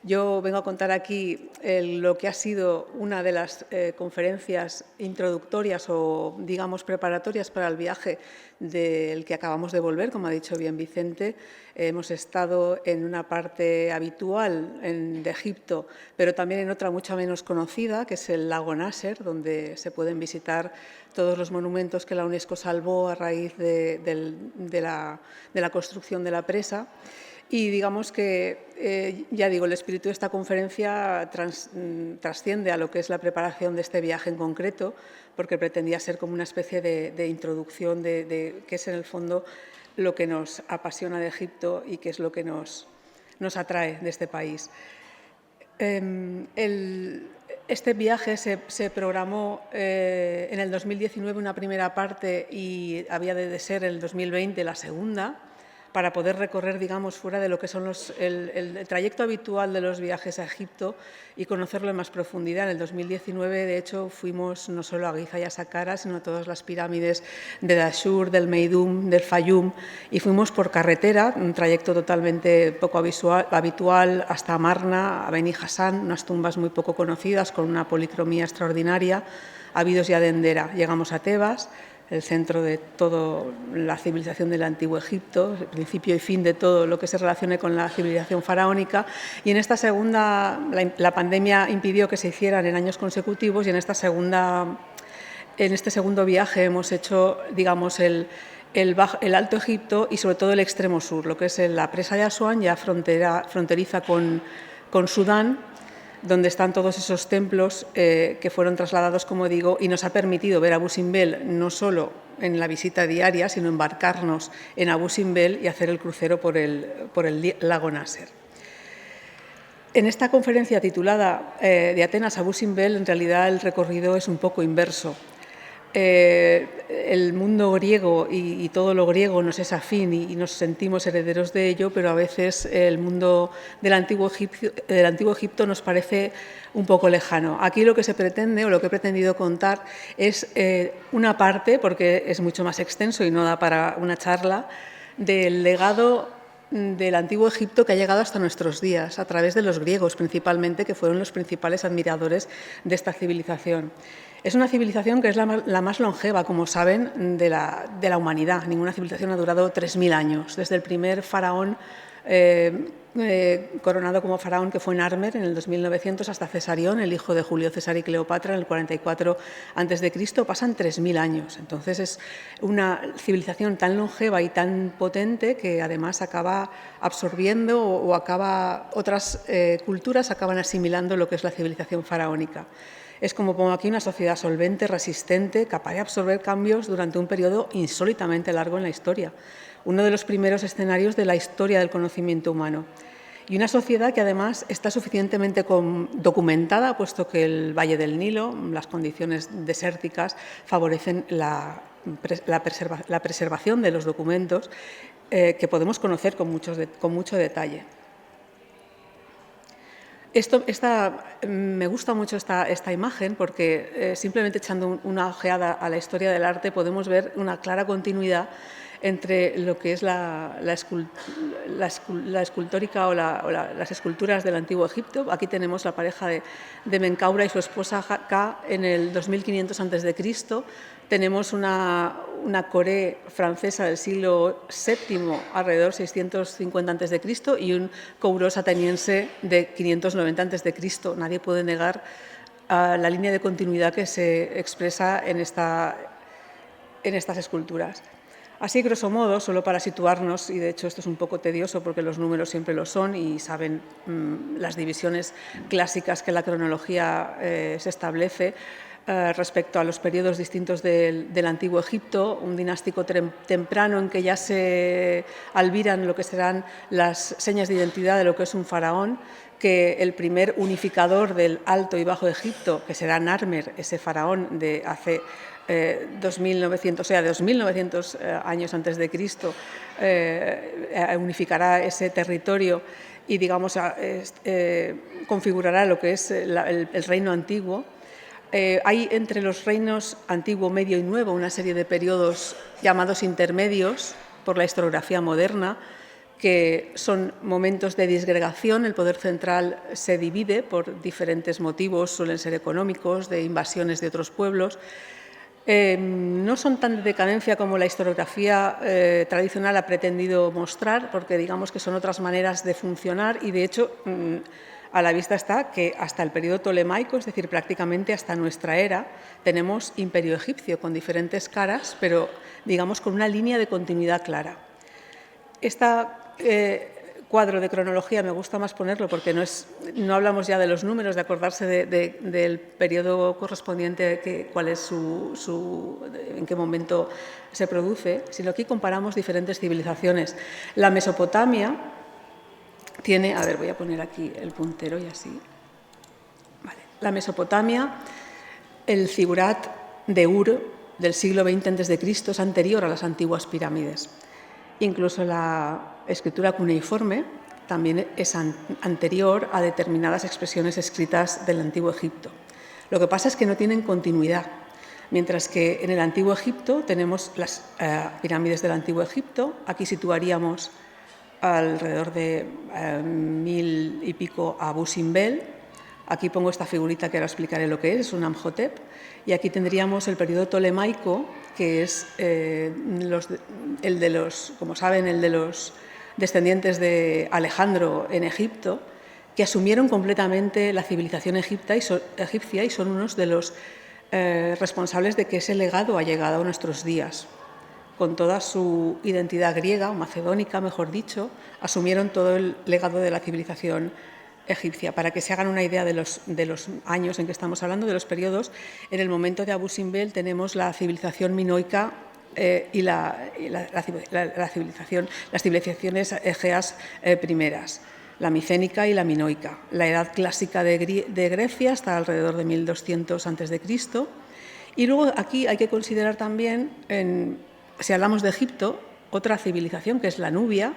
Yo vengo a contar aquí lo que ha sido una de las conferencias introductorias o, digamos, preparatorias para el viaje del que acabamos de volver, como ha dicho bien Vicente. Hemos estado en una parte habitual de Egipto, pero también en otra mucho menos conocida, que es el lago Nasser, donde se pueden visitar todos los monumentos que la UNESCO salvó a raíz de la construcción de la presa. Y digamos que, ya digo, el espíritu de esta conferencia trasciende a lo que es la preparación de este viaje en concreto, porque pretendía ser como una especie de introducción de qué es en el fondo lo que nos apasiona de Egipto y qué es lo que nos atrae de este país. Este viaje se programó en el 2019 una primera parte y había de ser el 2020 la segunda, para poder recorrer, digamos, fuera de lo que son el trayecto habitual de los viajes a Egipto y conocerlo en más profundidad. En el 2019, de hecho, fuimos no solo a Giza y a Saqqara, sino a todas las pirámides de Dashur, del Meidum, del Fayum, y fuimos por carretera, un trayecto totalmente poco habitual, hasta Amarna, a Beni Hassan, unas tumbas muy poco conocidas con una policromía extraordinaria, Abidos y a Dendera. Llegamos a Tebas, el centro de toda la civilización del Antiguo Egipto, el principio y fin de todo lo que se relacione con la civilización faraónica. Y en esta segunda, la pandemia impidió que se hicieran en años consecutivos, y en este segundo viaje hemos hecho, digamos, el Alto Egipto y sobre todo el extremo sur, lo que es la presa de Asuán, ya fronteriza con Sudán, donde están todos esos templos que fueron trasladados, como digo, y nos ha permitido ver Abu Simbel no solo en la visita diaria, sino embarcarnos en Abu Simbel y hacer el crucero por el lago Nasser. En esta conferencia titulada de Atenas a Abu Simbel, en realidad el recorrido es un poco inverso. El mundo griego y todo lo griego nos es afín y nos sentimos herederos de ello, pero a veces el mundo del Antiguo Egipto nos parece un poco lejano. Aquí lo que se pretende, o lo que he pretendido contar, es una parte, porque es mucho más extenso y no da para una charla, del legado del Antiguo Egipto que ha llegado hasta nuestros días, a través de los griegos principalmente, que fueron los principales admiradores de esta civilización. Es una civilización que es la más longeva, como saben, de la humanidad. Ninguna civilización ha durado 3000 años, desde el primer faraón coronado como faraón, que fue Narmer en el 2900, hasta Cesarión, el hijo de Julio César y Cleopatra, en el 44 a.C., pasan 3000 años. Entonces es una civilización tan longeva y tan potente que además acaba absorbiendo o otras culturas acaban asimilando lo que es la civilización faraónica. Es, como pongo aquí, una sociedad solvente, resistente, capaz de absorber cambios durante un periodo insólitamente largo en la historia. Uno de los primeros escenarios de la historia del conocimiento humano. Y una sociedad que además está suficientemente documentada, puesto que el Valle del Nilo, las condiciones desérticas, favorecen la preservación de los documentos que podemos conocer con mucho detalle. Me gusta mucho esta imagen porque simplemente echando una ojeada a la historia del arte podemos ver una clara continuidad entre lo que es la escultórica o las esculturas del Antiguo Egipto. Aquí tenemos la pareja de Menkaura y su esposa Ka en el 2500 a.C. Tenemos una coré francesa del siglo VII, alrededor 650 a.C., y un kouros ateniense de 590 a.C. Nadie puede negar la línea de continuidad que se expresa en estas esculturas. Así, grosso modo, solo para situarnos, y de hecho esto es un poco tedioso porque los números siempre lo son y saben las divisiones clásicas que la cronología se establece, respecto a los periodos distintos del Antiguo Egipto, un dinástico temprano en que ya se albiran lo que serán las señas de identidad de lo que es un faraón, que el primer unificador del Alto y Bajo Egipto, que será Narmer, ese faraón de hace 2900 años antes de Cristo, unificará ese territorio y, digamos, configurará lo que es el reino antiguo. Hay entre los reinos antiguo, medio y nuevo una serie de periodos llamados intermedios por la historiografía moderna, que son momentos de disgregación. El poder central se divide por diferentes motivos, suelen ser económicos, de invasiones de otros pueblos. No son tan de decadencia como la historiografía tradicional ha pretendido mostrar, porque digamos que son otras maneras de funcionar y, de hecho, a la vista está que hasta el periodo tolemaico, es decir, prácticamente hasta nuestra era, tenemos imperio egipcio con diferentes caras, pero digamos con una línea de continuidad clara. Este cuadro de cronología me gusta más ponerlo porque no hablamos ya de los números, de acordarse del periodo correspondiente, cuál es en qué momento se produce, sino que comparamos diferentes civilizaciones. La Mesopotamia tiene, a ver, voy a poner aquí el puntero y así. Vale. La Mesopotamia, el zigurat de Ur del siglo XX a.C. es anterior a las antiguas pirámides. Incluso la escritura cuneiforme también es anterior a determinadas expresiones escritas del Antiguo Egipto. Lo que pasa es que no tienen continuidad. Mientras que en el Antiguo Egipto tenemos las pirámides del Antiguo Egipto, aquí situaríamos alrededor de 1000 y pico a Abu Simbel. Aquí pongo esta figurita que ahora explicaré lo que es un Amhotep. Y aquí tendríamos el periodo tolemaico, que es como saben, el de los descendientes de Alejandro en Egipto, que asumieron completamente la civilización egipcia y son unos de los responsables de que ese legado ha llegado a nuestros días. Con toda su identidad griega, o macedónica, mejor dicho, asumieron todo el legado de la civilización egipcia. Para que se hagan una idea de los años en que estamos hablando, de los periodos, en el momento de Abu Simbel tenemos la civilización minoica y las civilizaciones egeas primeras, la micénica y la minoica. La edad clásica de Grecia está alrededor de 1200 a.C. Y luego aquí hay que considerar también, si hablamos de Egipto, otra civilización que es la nubia,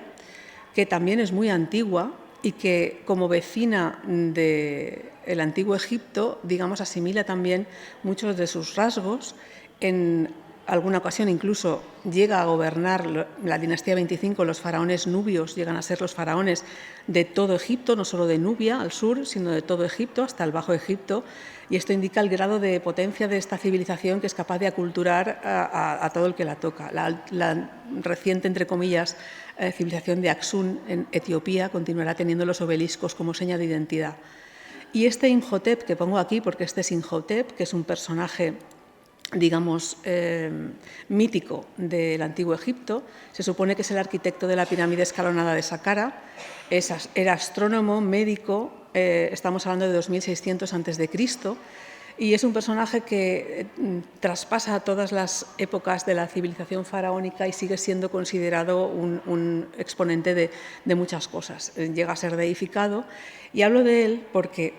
que también es muy antigua y que como vecina del Antiguo Egipto, digamos, asimila también muchos de sus rasgos. En alguna ocasión incluso llega a gobernar la dinastía 25, los faraones nubios llegan a ser los faraones de todo Egipto, no solo de Nubia al sur, sino de todo Egipto hasta el Bajo Egipto, y esto indica el grado de potencia de esta civilización, que es capaz de aculturar a todo el que la toca. La reciente, entre comillas, civilización de Axum en Etiopía continuará teniendo los obeliscos como seña de identidad. Y este Imhotep que pongo aquí, porque este es Imhotep, que es un personaje, digamos, mítico del Antiguo Egipto, se supone que es el arquitecto de la pirámide escalonada de Saqqara, era astrónomo, médico, estamos hablando de 2600 a.C., y es un personaje que traspasa todas las épocas de la civilización faraónica y sigue siendo considerado un exponente de muchas cosas. Llega a ser deificado, y hablo de él porque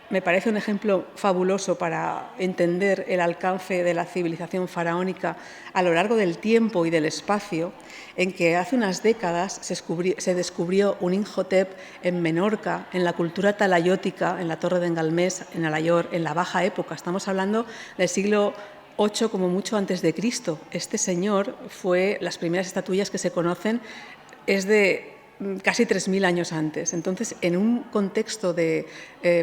me parece un ejemplo fabuloso para entender el alcance de la civilización faraónica a lo largo del tiempo y del espacio, en que hace unas décadas se descubrió un Imhotep en Menorca, en la cultura talayótica, en la Torre de Engalmés, en Alayor, en la Baja Época. Estamos hablando del siglo VIII, como mucho antes de Cristo. Este señor las primeras estatuillas que se conocen es de casi 3000 años antes. Entonces, en un contexto de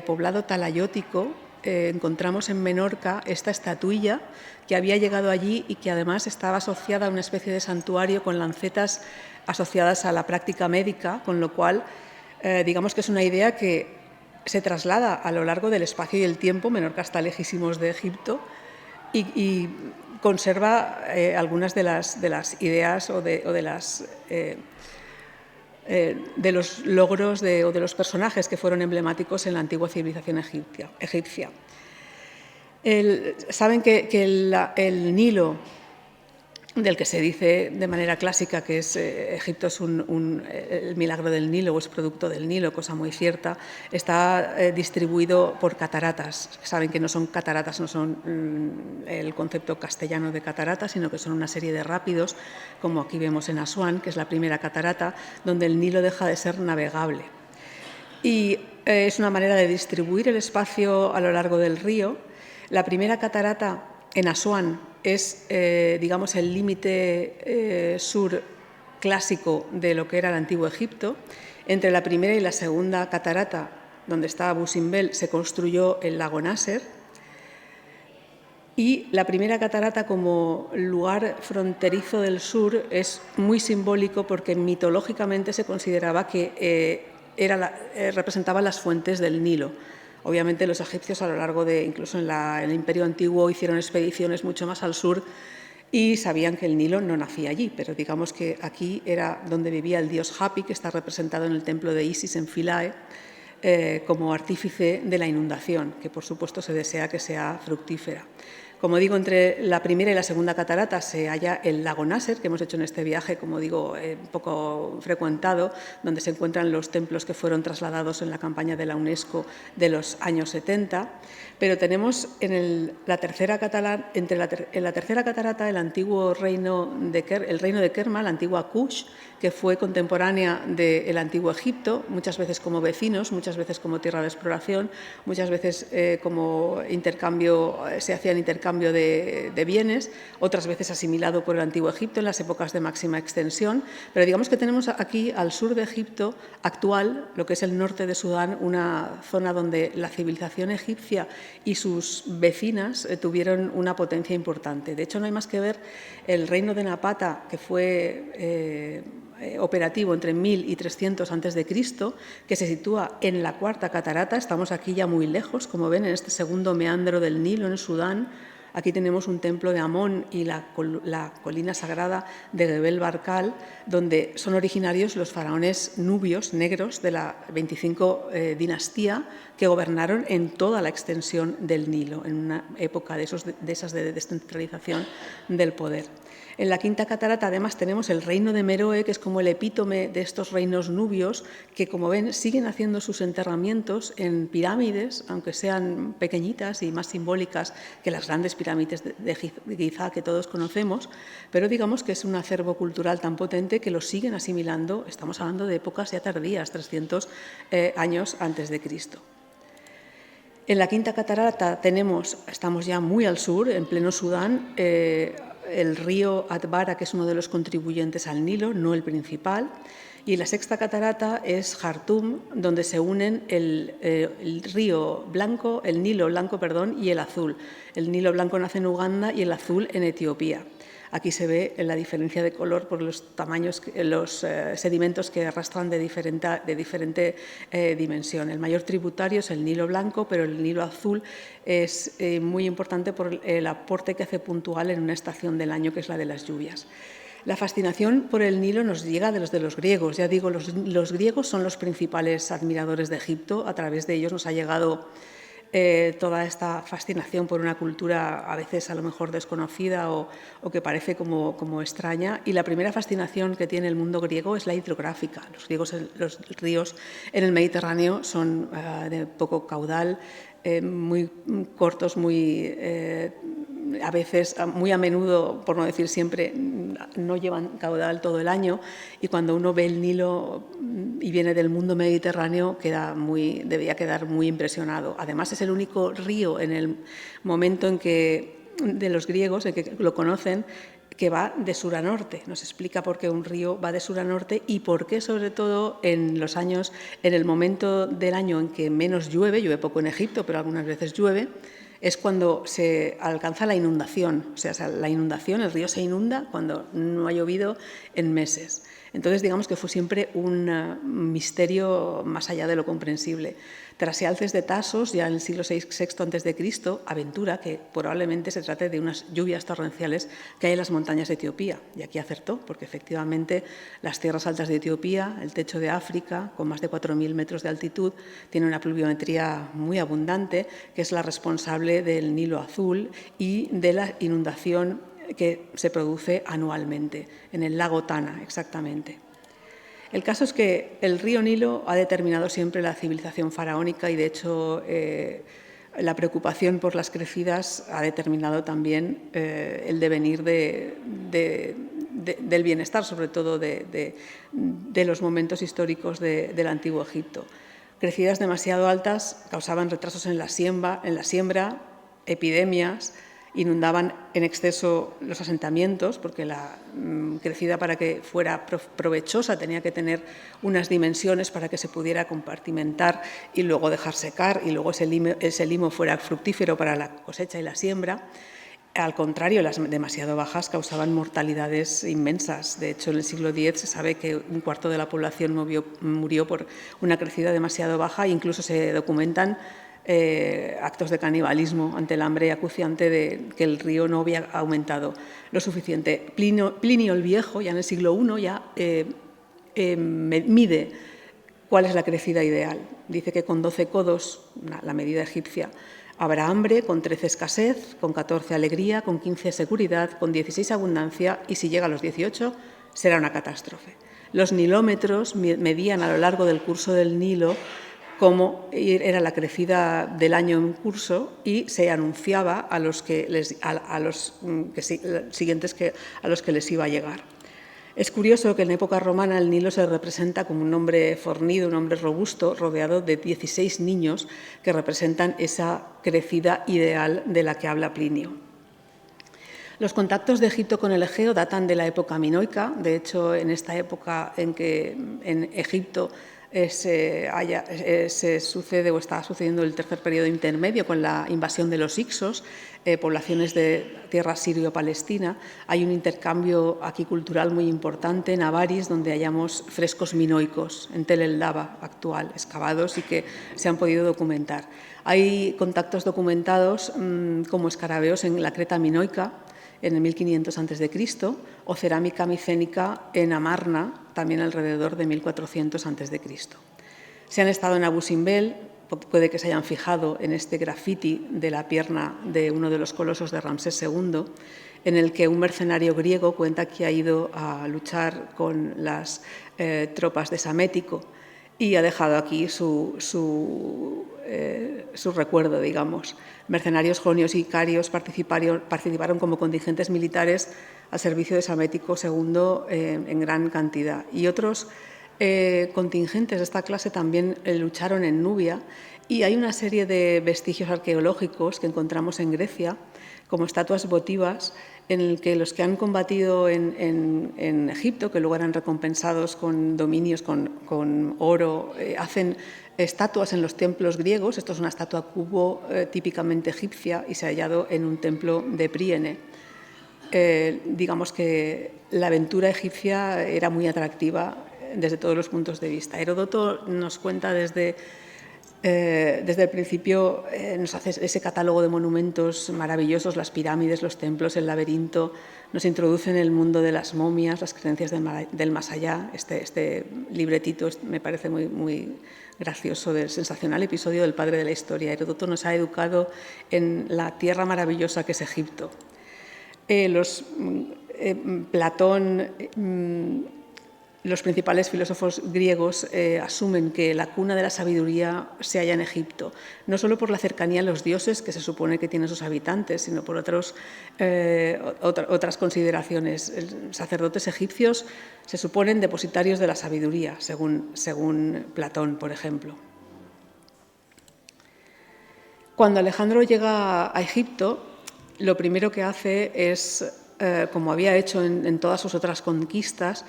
poblado talayótico, encontramos en Menorca esta estatuilla que había llegado allí y que además estaba asociada a una especie de santuario con lancetas asociadas a la práctica médica, con lo cual digamos que es una idea que se traslada a lo largo del espacio y el tiempo. Menorca está lejísimos de Egipto y conserva algunas de las ideas o de los logros o de los personajes que fueron emblemáticos en la antigua civilización egipcia. Saben que el Nilo, del que se dice de manera clásica que Egipto es el milagro del Nilo o es producto del Nilo, cosa muy cierta, está distribuido por cataratas. Saben que no son cataratas, no son el concepto castellano de cataratas, sino que son una serie de rápidos, como aquí vemos en Asuán, que es la primera catarata, donde el Nilo deja de ser navegable. Y es una manera de distribuir el espacio a lo largo del río. La primera catarata en Asuán es, digamos, el límite sur clásico de lo que era el Antiguo Egipto. Entre la primera y la segunda catarata, donde está Abu Simbel, se construyó el lago Nasser. Y la primera catarata, como lugar fronterizo del sur, es muy simbólico porque mitológicamente se consideraba que representaba las fuentes del Nilo. Obviamente los egipcios a lo largo de, incluso en el Imperio Antiguo, hicieron expediciones mucho más al sur y sabían que el Nilo no nacía allí, pero digamos que aquí era donde vivía el dios Hapi, que está representado en el templo de Isis en Philae, como artífice de la inundación, que por supuesto se desea que sea fructífera. Como digo, entre la primera y la segunda catarata se halla el lago Nasser, que hemos hecho en este viaje, como digo, un poco frecuentado, donde se encuentran los templos que fueron trasladados en la campaña de la UNESCO de los años 70. Pero tenemos en la tercera catarata el antiguo reino de Kerma, la antigua Kush, que fue contemporánea del antiguo Egipto, muchas veces como vecinos, muchas veces como tierra de exploración, muchas veces como se hacían intercambio de bienes, otras veces asimilado por el antiguo Egipto en las épocas de máxima extensión. Pero digamos que tenemos aquí al sur de Egipto actual, lo que es el norte de Sudán, una zona donde la civilización egipcia y sus vecinas tuvieron una potencia importante. De hecho, no hay más que ver el reino de Napata, que fue operativo entre 1000 y 300 a.C., que se sitúa en la cuarta catarata. Estamos aquí ya muy lejos, como ven, en este segundo meandro del Nilo, en Sudán. Aquí tenemos un templo de Amón y la colina sagrada de Gebel Barkal, donde son originarios los faraones nubios negros de la 25 dinastía, que gobernaron en toda la extensión del Nilo, en una época de esas de descentralización del poder. En la quinta catarata, además, tenemos el reino de Meroe, que es como el epítome de estos reinos nubios, que, como ven, siguen haciendo sus enterramientos en pirámides, aunque sean pequeñitas y más simbólicas que las grandes pirámides de Giza que todos conocemos, pero digamos que es un acervo cultural tan potente que lo siguen asimilando. Estamos hablando de épocas ya tardías, 300 años antes de Cristo. En la quinta catarata estamos ya muy al sur, en pleno Sudán, el río Atbara, que es uno de los contribuyentes al Nilo, no el principal, y la sexta catarata es Jartum, donde se unen el Nilo Blanco, y el Azul. El Nilo Blanco nace en Uganda y el Azul en Etiopía. Aquí se ve la diferencia de color por los tamaños, los sedimentos que arrastran de diferente dimensión. El mayor tributario es el Nilo Blanco, pero el Nilo Azul es muy importante por el aporte que hace puntual en una estación del año, que es la de las lluvias. La fascinación por el Nilo nos llega de los griegos. Ya digo, los griegos son los principales admiradores de Egipto. A través de ellos nos ha llegado toda esta fascinación por una cultura a veces a lo mejor desconocida o que parece como extraña. Y la primera fascinación que tiene el mundo griego es la hidrográfica. Los ríos en el Mediterráneo son de poco caudal, muy cortos, a veces, muy a menudo, por no decir siempre, no llevan caudal todo el año, y cuando uno ve el Nilo y viene del mundo mediterráneo debería quedar muy impresionado. Además, es el único río en el momento de los griegos en que lo conocen, que va de sur a norte. Nos explica por qué un río va de sur a norte y por qué, sobre todo, en el momento del año en que menos llueve poco en Egipto, pero algunas veces llueve, es cuando se alcanza la inundación. O sea, el río se inunda cuando no ha llovido en meses. Entonces, digamos que fue siempre un misterio más allá de lo comprensible. Trasialces de Tasos, ya en el siglo VI a.C., aventura que probablemente se trate de unas lluvias torrenciales que hay en las montañas de Etiopía. Y aquí acertó, porque efectivamente las tierras altas de Etiopía, el techo de África, con más de 4.000 metros de altitud, tiene una pluviometría muy abundante, que es la responsable del Nilo Azul y de la inundación que se produce anualmente, en el lago Tana, exactamente. El caso es que el río Nilo ha determinado siempre la civilización faraónica y, de hecho, la preocupación por las crecidas ha determinado también el devenir del bienestar, sobre todo de los momentos históricos del Antiguo Egipto. Crecidas demasiado altas causaban retrasos en la siembra, epidemias, inundaban en exceso los asentamientos, porque la crecida, para que fuera provechosa, tenía que tener unas dimensiones para que se pudiera compartimentar y luego dejar secar, y luego ese limo fuera fructífero para la cosecha y la siembra. Al contrario, las demasiado bajas causaban mortalidades inmensas. De hecho, en el siglo X se sabe que un cuarto de la población murió por una crecida demasiado baja, e incluso se documentan actos de canibalismo ante el hambre acuciante de que el río no había aumentado lo suficiente. Plinio el Viejo, ya en el siglo I, ya mide cuál es la crecida ideal. Dice que con 12 codos, la medida egipcia, habrá hambre, con 13 escasez, con 14 alegría, con 15 seguridad, con 16 abundancia, y si llega a los 18 será una catástrofe. Los nilómetros medían a lo largo del curso del Nilo cómo era la crecida del año en curso, y se anunciaba a los siguientes a los que les iba a llegar. Es curioso que en época romana el Nilo se representa como un hombre fornido, un hombre robusto, rodeado de 16 niños que representan esa crecida ideal de la que habla Plinio. Los contactos de Egipto con el Egeo datan de la época minoica. De hecho, en esta época en que en Egipto se sucede o está sucediendo el tercer periodo intermedio con la invasión de los Hicsos, poblaciones de tierra sirio-palestina, hay un intercambio aquí cultural muy importante en Avaris, donde hallamos frescos minoicos en Tel el Daba actual, excavados y que se han podido documentar. Hay contactos documentados como escarabeos en la Creta minoica, en el 1500 a.C., o cerámica micénica en Amarna, también alrededor de 1400 a.C. Si han estado en Abu Simbel, puede que se hayan fijado en este grafiti de la pierna de uno de los colosos de Ramsés II, en el que un mercenario griego cuenta que ha ido a luchar con las tropas de Samético y ha dejado aquí su recuerdo, digamos. Mercenarios jonios y carios participaron como contingentes militares al servicio de Samético II en gran cantidad. Y otros contingentes de esta clase también lucharon en Nubia, y hay una serie de vestigios arqueológicos que encontramos en Grecia, como estatuas votivas, en el que los que han combatido en Egipto, que luego eran recompensados con dominios, con oro, hacen estatuas en los templos griegos. Esto es una estatua cubo típicamente egipcia y se ha hallado en un templo de Príene. Digamos que la aventura egipcia era muy atractiva desde todos los puntos de vista. Heródoto nos cuenta desde el principio, nos hace ese catálogo de monumentos maravillosos, las pirámides, los templos, el laberinto, nos introduce en el mundo de las momias, las creencias del más allá. Este libretito me parece muy, muy gracioso, del sensacional episodio del padre de la historia. Heródoto nos ha educado en la tierra maravillosa que es Egipto. Platón, los principales filósofos griegos asumen que la cuna de la sabiduría se halla en Egipto, no solo por la cercanía a los dioses que se supone que tienen sus habitantes, sino por otras consideraciones. Los sacerdotes egipcios se suponen depositarios de la sabiduría, según Platón, por ejemplo. Cuando Alejandro llega a Egipto, lo primero que hace es, como había hecho en todas sus otras conquistas,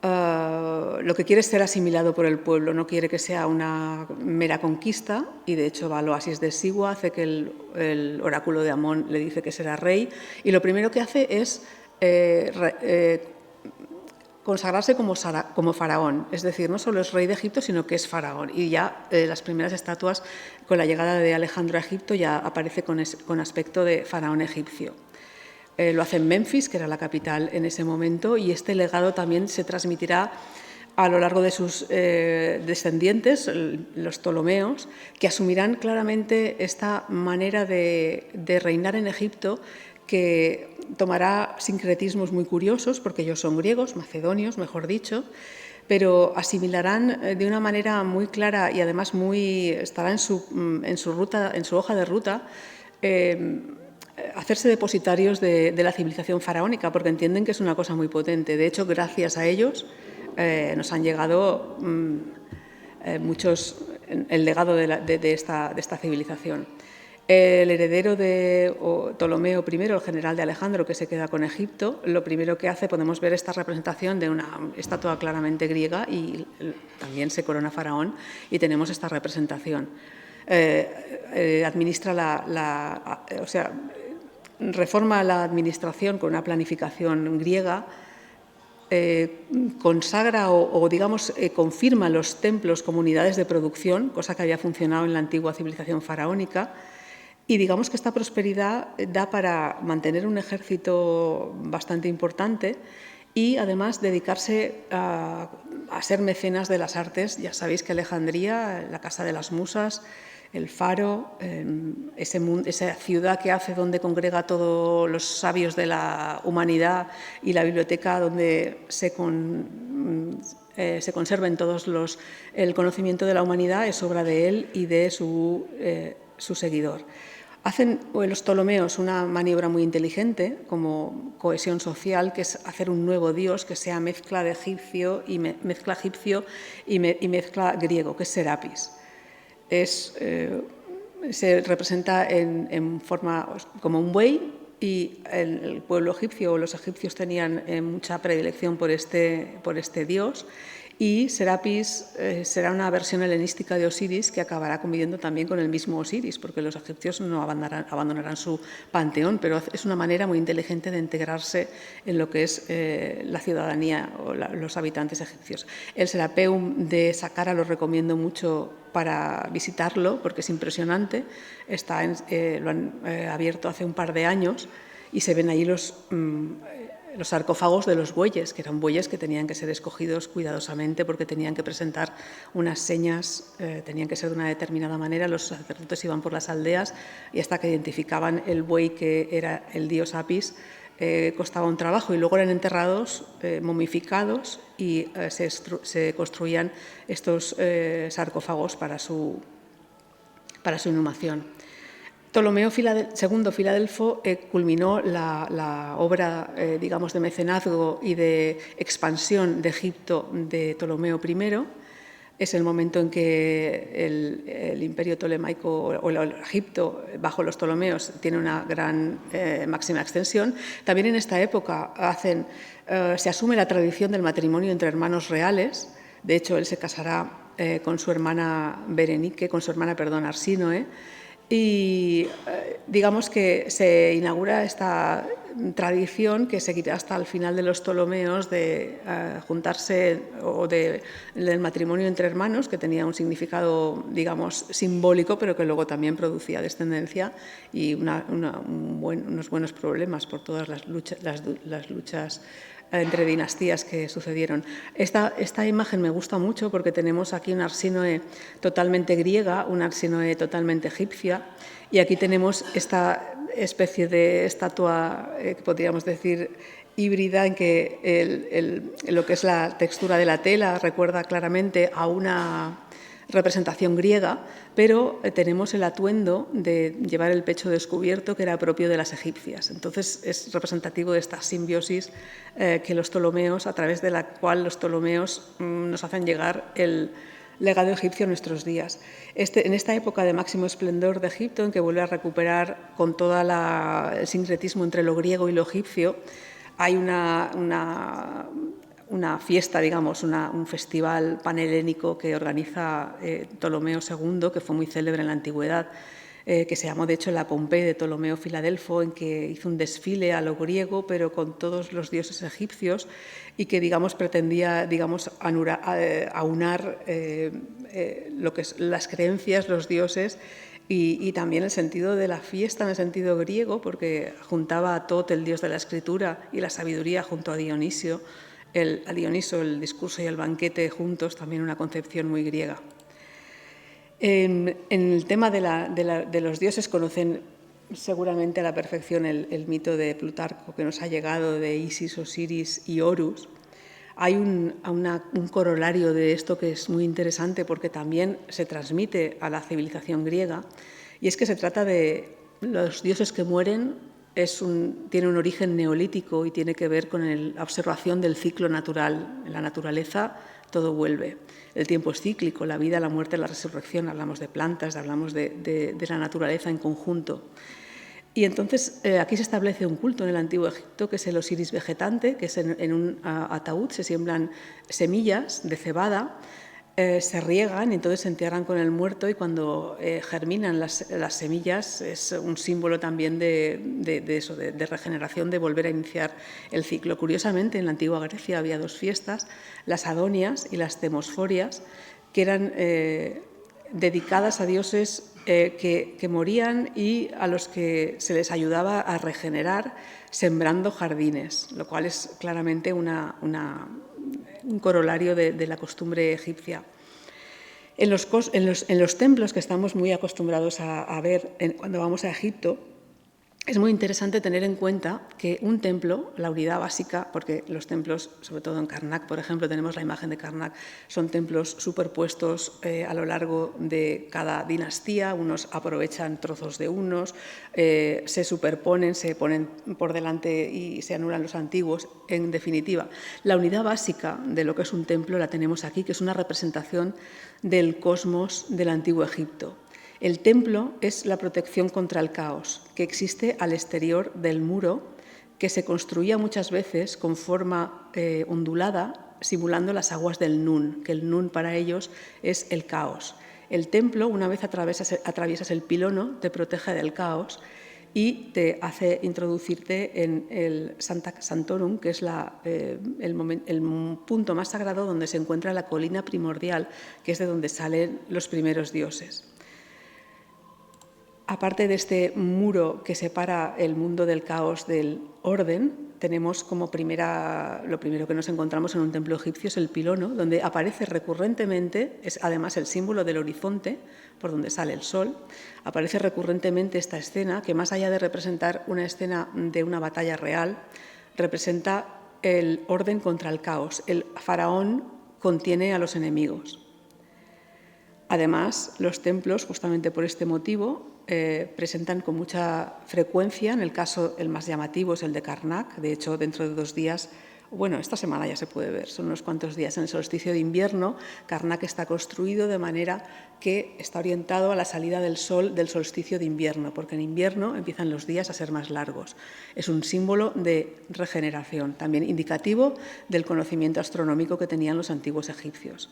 lo que quiere es ser asimilado por el pueblo, no quiere que sea una mera conquista, y de hecho va al oasis de Sigua, hace que el oráculo de Amón le dice que será rey, y lo primero que hace es consagrarse como faraón, es decir, no solo es rey de Egipto, sino que es faraón. Y ya las primeras estatuas, con la llegada de Alejandro a Egipto, ya aparece con aspecto de faraón egipcio. Lo hace en Memphis, que era la capital en ese momento, y este legado también se transmitirá a lo largo de sus descendientes, los Ptolomeos, que asumirán claramente esta manera de reinar en Egipto, que tomará sincretismos muy curiosos, porque ellos son griegos, macedonios, mejor dicho, pero asimilarán de una manera muy clara y además estará en su hoja de ruta, hacerse depositarios de la civilización faraónica, porque entienden que es una cosa muy potente. De hecho, gracias a ellos nos han llegado el legado de esta civilización. El heredero de Ptolomeo I, el general de Alejandro, que se queda con Egipto, lo primero que hace, podemos ver esta representación de una estatua claramente griega y también se corona faraón y tenemos esta representación. Reforma la administración con una planificación griega, consagra o digamos, confirma los templos como unidades de producción, cosa que había funcionado en la antigua civilización faraónica, y digamos que esta prosperidad da para mantener un ejército bastante importante y además dedicarse a ser mecenas de las artes. Ya sabéis que Alejandría, la casa de las musas, el faro, esa ciudad que hace donde congrega a todos los sabios de la humanidad y la biblioteca donde se conserven todos el conocimiento de la humanidad, es obra de él y de su seguidor. Hacen los Ptolomeos una maniobra muy inteligente como cohesión social, que es hacer un nuevo dios que sea mezcla de egipcio y mezcla griego, que es Serapis. Se representa en forma como un buey y el pueblo egipcio o los egipcios tenían mucha predilección por este dios. Y Serapis será una versión helenística de Osiris que acabará conviviendo también con el mismo Osiris, porque los egipcios no abandonarán su panteón, pero es una manera muy inteligente de integrarse en lo que es la ciudadanía o los habitantes egipcios. El Serapeum de Saqqara lo recomiendo mucho para visitarlo, porque es impresionante. Lo han abierto hace un par de años y se ven ahí los sarcófagos de los bueyes, que eran bueyes que tenían que ser escogidos cuidadosamente porque tenían que presentar unas señas, tenían que ser de una determinada manera. Los sacerdotes iban por las aldeas y hasta que identificaban el buey que era el dios Apis, costaba un trabajo, y luego eran enterrados, momificados, y se construían estos sarcófagos para su inhumación. Ptolomeo II Filadelfo culminó la obra, digamos, de mecenazgo y de expansión de Egipto de Ptolomeo I. Es el momento en que el imperio tolemaico o el Egipto, bajo los Ptolomeos, tiene una gran máxima extensión. También en esta época se asume la tradición del matrimonio entre hermanos reales. De hecho, él se casará con su hermana Arsínoe. Y digamos que se inaugura esta tradición que seguirá hasta el final de los Ptolomeos de juntarse o del matrimonio entre hermanos, que tenía un significado, digamos, simbólico, pero que luego también producía descendencia y unos buenos problemas por todas las luchas entre dinastías que sucedieron. Esta imagen me gusta mucho porque tenemos aquí una Arsínoe totalmente griega, una Arsínoe totalmente egipcia, y aquí tenemos esta especie de estatua, podríamos decir, híbrida, en que lo que es la textura de la tela recuerda claramente a una representación griega, pero tenemos el atuendo de llevar el pecho descubierto, que era propio de las egipcias. Entonces es representativo de esta simbiosis que los Ptolomeos, a través de la cual los Ptolomeos nos hacen llegar el legado egipcio a nuestros días. En esta época de máximo esplendor de Egipto, en que vuelve a recuperar con todo el sincretismo entre lo griego y lo egipcio, hay una fiesta, digamos, un festival panhelénico que organiza Ptolomeo II, que fue muy célebre en la antigüedad, que se llamó de hecho la Pompei de Ptolomeo Filadelfo, en que hizo un desfile a lo griego, pero con todos los dioses egipcios, y que, digamos, pretendía, digamos, aunar lo que es las creencias, los dioses, y también el sentido de la fiesta en el sentido griego, porque juntaba a Tot, el dios de la escritura, y la sabiduría, junto a Dioniso, el discurso y el banquete juntos, también una concepción muy griega. En el tema de los dioses conocen seguramente a la perfección el mito de Plutarco que nos ha llegado, de Isis, Osiris y Horus. Hay un corolario de esto que es muy interesante porque también se transmite a la civilización griega, y es que se trata de los dioses que mueren. Tiene un origen neolítico y tiene que ver con la observación del ciclo natural. En la naturaleza todo vuelve. El tiempo es cíclico, la vida, la muerte, la resurrección, hablamos de plantas, hablamos de la naturaleza en conjunto. Y entonces aquí se establece un culto en el Antiguo Egipto, que es el osiris vegetante, que es en un ataúd se siembran semillas de cebada, se riegan y entonces se entierran con el muerto, y cuando germinan las semillas es un símbolo también de regeneración, de volver a iniciar el ciclo. Curiosamente, en la antigua Grecia había dos fiestas, las Adonias y las Temosforias, que eran dedicadas a dioses que morían y a los que se les ayudaba a regenerar sembrando jardines, lo cual es claramente un corolario de la costumbre egipcia. En los templos que estamos muy acostumbrados a ver cuando vamos a Egipto, es muy interesante tener en cuenta que un templo, la unidad básica, porque los templos, sobre todo en Karnak, por ejemplo, tenemos la imagen de Karnak, son templos superpuestos a lo largo de cada dinastía, unos aprovechan trozos de unos, se superponen, se ponen por delante y se anulan los antiguos. En definitiva, la unidad básica de lo que es un templo la tenemos aquí, que es una representación del cosmos del Antiguo Egipto. El templo es la protección contra el caos que existe al exterior del muro, que se construía muchas veces con forma ondulada, simulando las aguas del Nun, que el Nun para ellos es el caos. El templo, una vez atraviesas el pilono, te protege del caos y te hace introducirte en el Sancta Sanctorum, que es el punto más sagrado donde se encuentra la colina primordial, que es de donde salen los primeros dioses. Aparte de este muro que separa el mundo del caos del orden, tenemos como lo primero que nos encontramos en un templo egipcio es el pilono, donde aparece recurrentemente, es además el símbolo del horizonte, por donde sale el sol, aparece recurrentemente esta escena que, más allá de representar una escena de una batalla real, representa el orden contra el caos. El faraón contiene a los enemigos. Además, los templos, justamente por este motivo, presentan con mucha frecuencia, en el caso el más llamativo es el de Karnak, de hecho dentro de 2 días, bueno, esta semana ya se puede ver, son unos cuantos días en el solsticio de invierno. Karnak está construido de manera que está orientado a la salida del sol del solsticio de invierno, porque en invierno empiezan los días a ser más largos. Es un símbolo de regeneración, también indicativo del conocimiento astronómico que tenían los antiguos egipcios.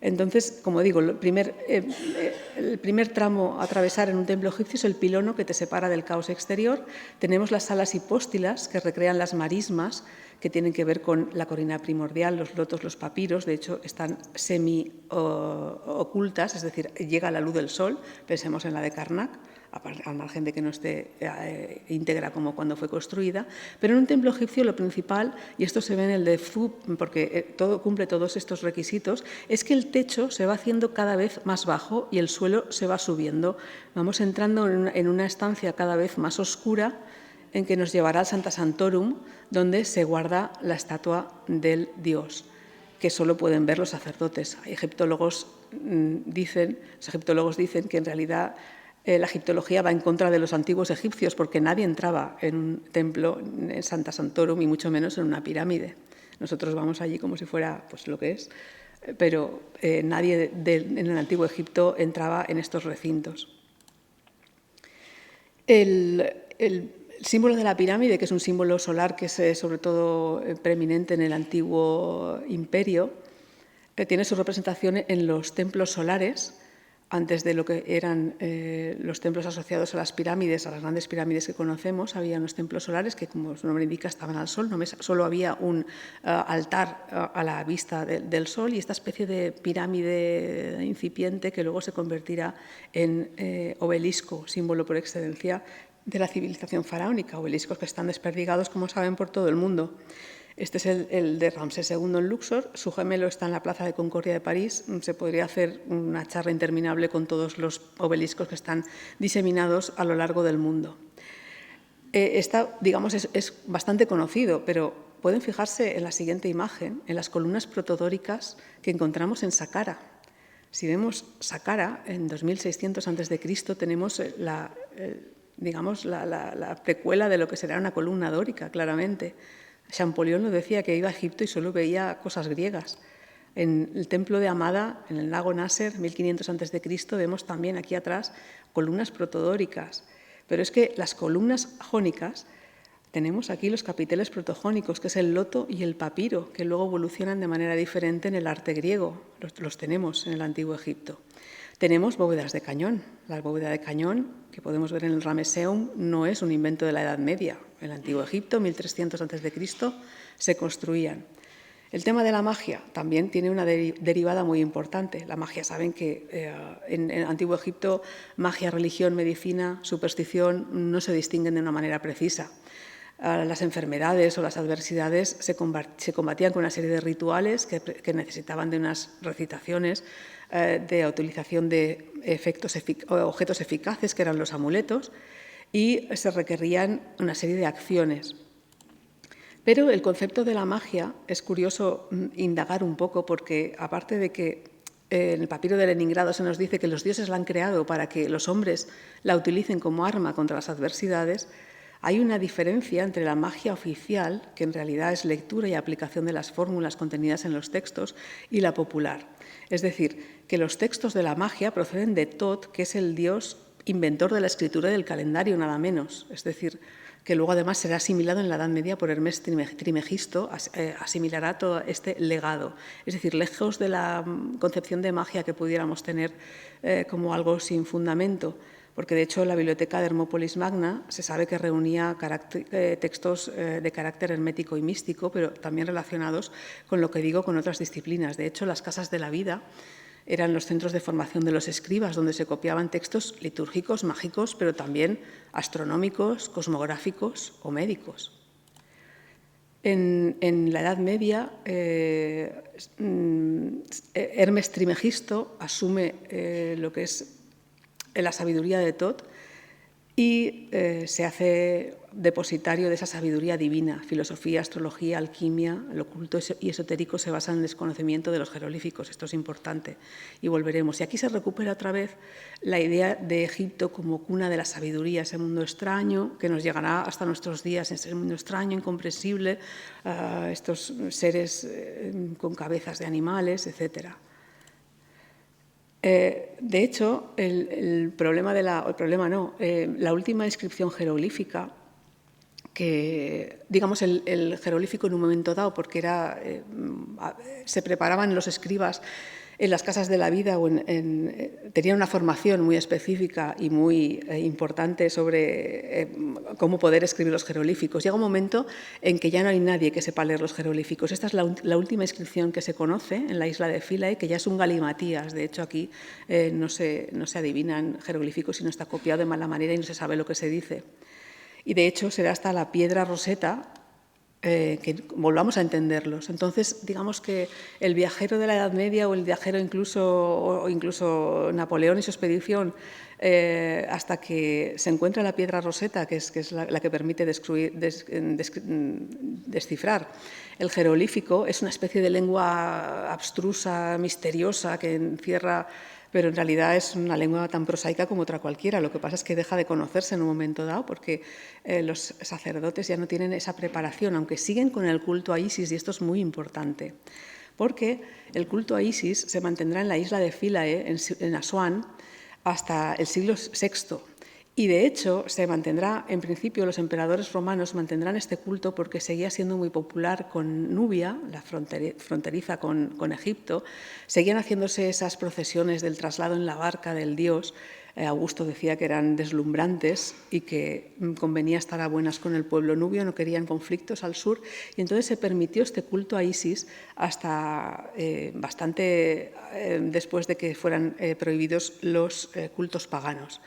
Entonces, como digo, el primer tramo a atravesar en un templo egipcio es el pilono que te separa del caos exterior. Tenemos las salas hipóstilas que recrean las marismas, que tienen que ver con la colina primordial, los lotos, los papiros. De hecho, están semi-ocultas, es decir, llega la luz del sol. Pensemos en la de Karnak, al margen de que no esté íntegra como cuando fue construida. Pero en un templo egipcio lo principal, y esto se ve en el de Fub, porque cumple todos estos requisitos, es que el techo se va haciendo cada vez más bajo y el suelo se va subiendo. Vamos entrando en una estancia cada vez más oscura, en que nos llevará al Sancta Sanctorum, donde se guarda la estatua del dios, que solo pueden ver los sacerdotes. Egiptólogos dicen que en realidad la egiptología va en contra de los antiguos egipcios, porque nadie entraba en un templo, en Sancta Sanctorum, y mucho menos en una pirámide. Nosotros vamos allí como si fuera pues, lo que es, pero nadie en el antiguo Egipto entraba en estos recintos. El símbolo de la pirámide, que es un símbolo solar que es sobre todo preeminente en el antiguo imperio, tiene su representación en los templos solares, antes de lo que eran los templos asociados a las pirámides, a las grandes pirámides que conocemos. Había unos templos solares que, como su nombre indica, estaban al sol. Solo había un altar a la vista del sol, y esta especie de pirámide incipiente que luego se convertirá en obelisco, símbolo por excelencia de la civilización faraónica, obeliscos que están desperdigados, como saben, por todo el mundo. Este es el de Ramsés II en Luxor, su gemelo está en la Plaza de Concordia de París. Se podría hacer una charla interminable con todos los obeliscos que están diseminados a lo largo del mundo. Esta, digamos, es bastante conocido, pero pueden fijarse en la siguiente imagen, en las columnas protodóricas que encontramos en Saqqara. Si vemos Saqqara, en 2600 a.C., tenemos la precuela de lo que será una columna dórica, claramente. Champollion lo decía, que iba a Egipto y solo veía cosas griegas. En el templo de Amada, en el lago Nasser, 1500 a.C., vemos también aquí atrás columnas protodóricas. Pero es que las columnas jónicas, tenemos aquí los capiteles protojónicos, que es el loto y el papiro, que luego evolucionan de manera diferente en el arte griego. Los tenemos en el Antiguo Egipto. Tenemos bóvedas de cañón. La bóveda de cañón, que podemos ver en el Ramesseum, no es un invento de la Edad Media. En el Antiguo Egipto, 1300 a.C., se construían. El tema de la magia también tiene una derivada muy importante. La magia, saben que en el Antiguo Egipto magia, religión, medicina, superstición no se distinguen de una manera precisa. Las enfermedades o las adversidades se combatían con una serie de rituales que necesitaban de unas recitaciones, de utilización de objetos eficaces, que eran los amuletos, y se requerían una serie de acciones. Pero el concepto de la magia es curioso indagar un poco, porque aparte de que en el papiro de Leningrado se nos dice que los dioses la han creado para que los hombres la utilicen como arma contra las adversidades, hay una diferencia entre la magia oficial, que en realidad es lectura y aplicación de las fórmulas contenidas en los textos, y la popular. Es decir, que los textos de la magia proceden de Tot, que es el dios inventor de la escritura y del calendario, nada menos. Es decir, que luego además será asimilado en la Edad Media por Hermes Trimegisto, asimilará todo este legado. Es decir, lejos de la concepción de magia que pudiéramos tener como algo sin fundamento, porque de hecho la biblioteca de Hermópolis Magna se sabe que reunía textos de carácter hermético y místico, pero también relacionados con lo que digo, con otras disciplinas. De hecho, las casas de la vida eran los centros de formación de los escribas, donde se copiaban textos litúrgicos, mágicos, pero también astronómicos, cosmográficos o médicos. En la Edad Media, Hermes Trimegisto asume lo que es la sabiduría de Tot y se hace depositario de esa sabiduría divina. Filosofía, astrología, alquimia, el oculto y esotérico se basan en el desconocimiento de los jeroglíficos. Esto es importante y volveremos. Y aquí se recupera otra vez la idea de Egipto como cuna de la sabiduría, ese mundo extraño que nos llegará hasta nuestros días, ese mundo extraño, incomprensible, estos seres con cabezas de animales, etcétera. De hecho, la última inscripción jeroglífica, que digamos el jeroglífico en un momento dado, porque se preparaban los escribas en las casas de la vida, tenían una formación muy específica y muy importante sobre cómo poder escribir los jeroglíficos. Llega un momento en que ya no hay nadie que sepa leer los jeroglíficos. Esta es la última inscripción que se conoce en la isla de Philae, que ya es un galimatías. De hecho, aquí no se adivinan jeroglíficos, sino está copiado de mala manera y no se sabe lo que se dice. Y de hecho será hasta la piedra Rosetta que volvamos a entenderlos. Entonces, digamos que el viajero de la Edad Media o el viajero incluso Napoleón y su expedición, hasta que se encuentra la piedra Rosetta, que es la que permite descifrar el jeroglífico, es una especie de lengua abstrusa, misteriosa, que encierra, pero en realidad es una lengua tan prosaica como otra cualquiera. Lo que pasa es que deja de conocerse en un momento dado porque los sacerdotes ya no tienen esa preparación, aunque siguen con el culto a Isis, y esto es muy importante, porque el culto a Isis se mantendrá en la isla de Philae, en Asuán, hasta el siglo VI. Y de hecho se mantendrá, en principio los emperadores romanos mantendrán este culto porque seguía siendo muy popular con Nubia, la fronteriza con Egipto. Seguían haciéndose esas procesiones del traslado en la barca del dios. Augusto decía que eran deslumbrantes y que convenía estar a buenas con el pueblo nubio, no querían conflictos al sur, y entonces se permitió este culto a Isis hasta bastante después de que fueran prohibidos los cultos paganos.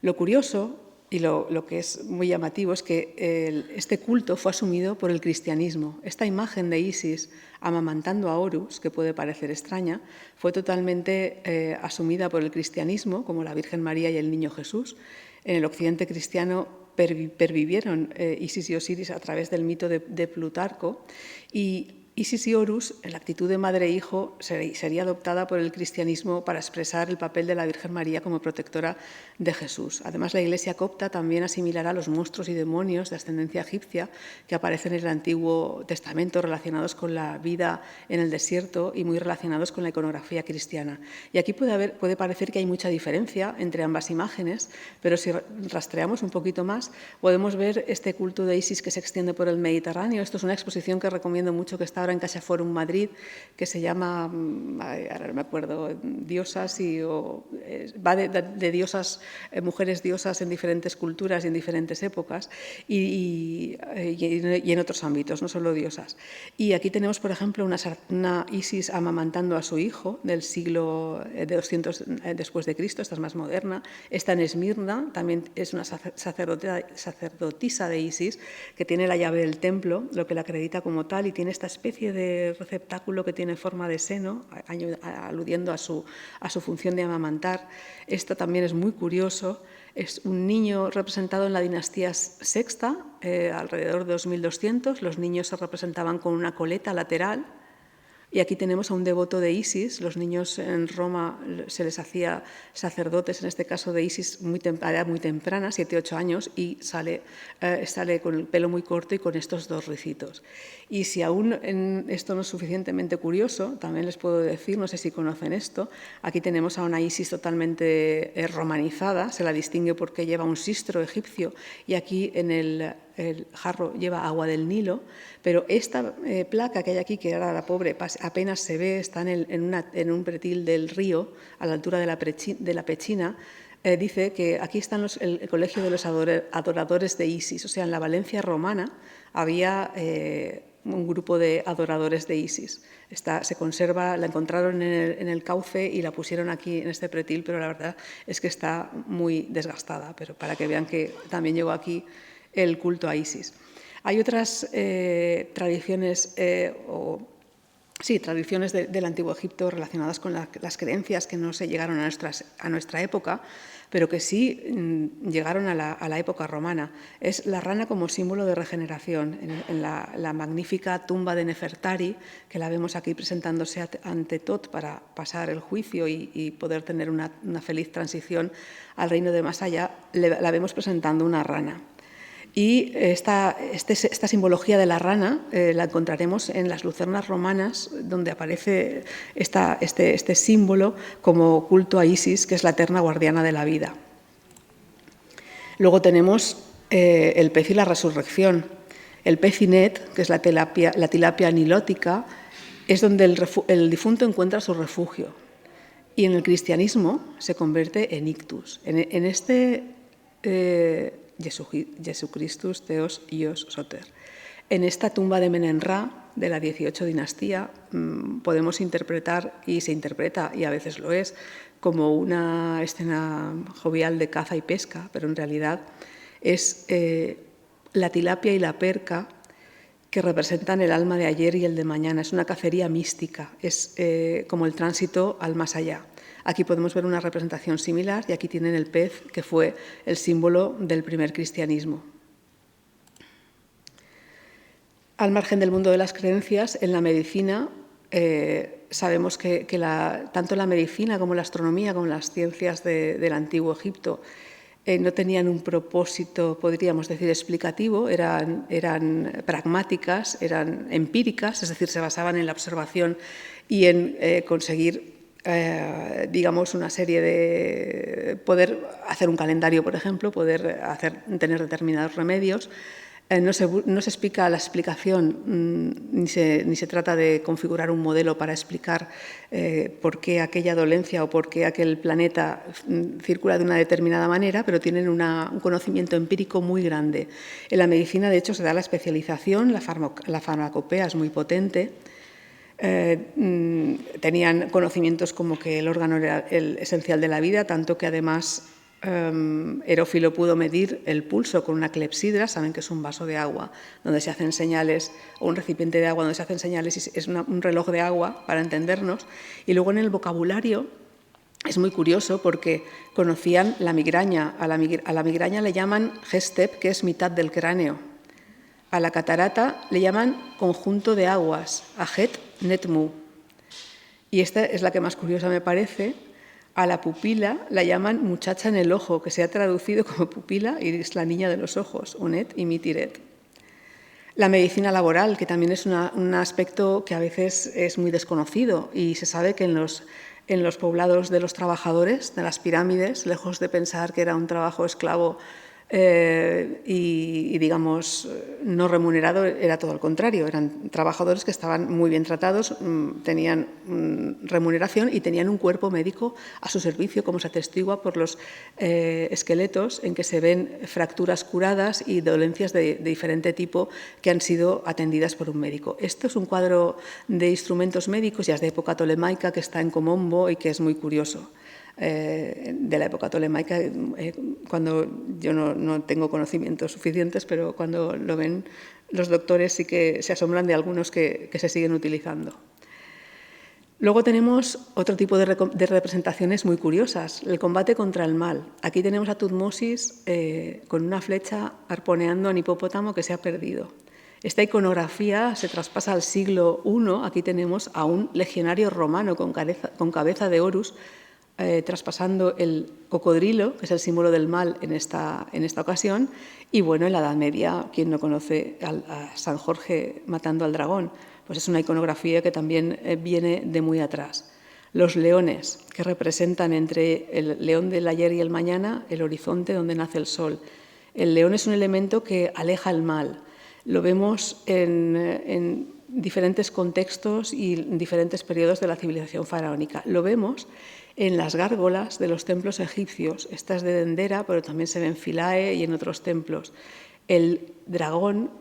Lo curioso y lo que es muy llamativo es que este culto fue asumido por el cristianismo. Esta imagen de Isis amamantando a Horus, que puede parecer extraña, fue totalmente asumida por el cristianismo, como la Virgen María y el Niño Jesús. En el occidente cristiano pervivieron Isis y Osiris a través del mito de Plutarco, y Isis y Horus, en la actitud de madre e hijo, sería adoptada por el cristianismo para expresar el papel de la Virgen María como protectora de Jesús. Además, la Iglesia copta también asimilará los monstruos y demonios de ascendencia egipcia que aparecen en el Antiguo Testamento relacionados con la vida en el desierto y muy relacionados con la iconografía cristiana. Y aquí puede parecer que hay mucha diferencia entre ambas imágenes, pero si rastreamos un poquito más, podemos ver este culto de Isis que se extiende por el Mediterráneo. Esto es una exposición que recomiendo mucho, que está ahora en CaixaForum Madrid, que se llama, ahora no me acuerdo, Diosas, va de diosas, mujeres diosas en diferentes culturas y en diferentes épocas y en otros ámbitos, no solo diosas. Y aquí tenemos, por ejemplo, una Isis amamantando a su hijo del siglo de 200 después de Cristo. Esta es más moderna. Esta en Esmirna también es una sacerdotisa de Isis que tiene la llave del templo, lo que la acredita como tal, y tiene esta especie de receptáculo que tiene forma de seno, aludiendo a su función de amamantar. Esto también es muy curioso. Es un niño representado en la dinastía sexta, alrededor de 2200. Los niños se representaban con una coleta lateral. Y aquí tenemos a un devoto de Isis. Los niños en Roma se les hacía sacerdotes, en este caso de Isis, muy temprana, 7-8 años, y sale con el pelo muy corto y con estos dos ricitos. Y si aún esto no es suficientemente curioso, también les puedo decir, no sé si conocen esto, aquí tenemos a una Isis totalmente romanizada, se la distingue porque lleva un sistro egipcio y aquí en el jarro lleva agua del Nilo, pero esta placa que hay aquí, que ahora la pobre apenas se ve, está en un pretil del río, a la altura de la Pechina, dice que aquí está el colegio de los adoradores de Isis. O sea, en la Valencia romana había un grupo de adoradores de Isis. Se conserva, la encontraron en el cauce y la pusieron aquí en este pretil, pero la verdad es que está muy desgastada, pero para que vean que también llegó aquí el culto a Isis. Hay otras tradiciones tradiciones del Antiguo Egipto relacionadas con las creencias que no se llegaron a nuestra época, pero que sí llegaron a la época romana. Es la rana como símbolo de regeneración. En la magnífica tumba de Nefertari, que la vemos aquí presentándose ante Tot para pasar el juicio y poder tener una feliz transición al reino de más allá, la vemos presentando una rana. Y esta simbología de la rana la encontraremos en las lucernas romanas, donde aparece este símbolo como culto a Isis, que es la eterna guardiana de la vida. Luego tenemos el pez y la resurrección. El pecinet, que es la tilapia nilótica, es donde el difunto encuentra su refugio. Y en el cristianismo se convierte en ictus. En este Jesucristus Theos Ios Soter. En esta tumba de Menenra, de la 18 dinastía, podemos interpretar, y se interpreta, y a veces lo es, como una escena jovial de caza y pesca, pero en realidad es la tilapia y la perca que representan el alma de ayer y el de mañana. Es una cacería mística, es como el tránsito al más allá. Aquí podemos ver una representación similar y aquí tienen el pez, que fue el símbolo del primer cristianismo. Al margen del mundo de las creencias, en la medicina sabemos que tanto la medicina como la astronomía, como las ciencias del Antiguo Egipto, no tenían un propósito, podríamos decir, explicativo, eran pragmáticas, eran empíricas, es decir, se basaban en la observación y en conseguir digamos, una serie de poder hacer un calendario, por ejemplo, tener determinados remedios. No se explica la explicación, ni se trata de configurar un modelo para explicar por qué aquella dolencia o por qué aquel planeta circula de una determinada manera, pero tienen un conocimiento empírico muy grande. En la medicina, de hecho, se da la especialización, la farmacopea es muy potente. Tenían conocimientos como que el órgano era el esencial de la vida, tanto que además Herófilo pudo medir el pulso con una clepsidra, saben que es un vaso de agua donde se hacen señales, o un recipiente de agua donde se hacen señales, y es un reloj de agua, para entendernos. Y luego en el vocabulario es muy curioso porque conocían la migraña. A la migraña le llaman gestep, que es mitad del cráneo. A la catarata le llaman conjunto de aguas, Ajet Netmu. Y esta es la que más curiosa me parece. A la pupila la llaman muchacha en el ojo, que se ha traducido como pupila y es la niña de los ojos, Unet y Mitiret. La medicina laboral, que también es un aspecto que a veces es muy desconocido y se sabe que en los poblados de los trabajadores, de las pirámides, lejos de pensar que era un trabajo esclavo y, digamos, no remunerado, era todo al contrario. Eran trabajadores que estaban muy bien tratados, tenían remuneración y tenían un cuerpo médico a su servicio, como se atestigua por los esqueletos en que se ven fracturas curadas y dolencias de diferente tipo que han sido atendidas por un médico. Esto es un cuadro de instrumentos médicos, ya es de época tolemaica, que está en Comombo y que es muy curioso. De la época tolemaica, cuando yo no tengo conocimientos suficientes, pero cuando lo ven los doctores sí que se asombran de algunos que se siguen utilizando. Luego tenemos otro tipo de representaciones muy curiosas, el combate contra el mal. Aquí tenemos a Tutmosis con una flecha arponeando a un hipopótamo que se ha perdido. Esta iconografía se traspasa al siglo I. Aquí tenemos a un legionario romano con cabeza de Horus, traspasando el cocodrilo, que es el símbolo del mal en esta ocasión, y bueno, en la Edad Media, quien no conoce a San Jorge matando al dragón, pues es una iconografía que también viene de muy atrás. Los leones, que representan entre el león del ayer y el mañana, el horizonte donde nace el sol. El león es un elemento que aleja el mal. Lo vemos en diferentes contextos y en diferentes periodos de la civilización faraónica. Lo vemos en las gárgolas de los templos egipcios. Esta es de Dendera, pero también se ve en Philae y en otros templos. El león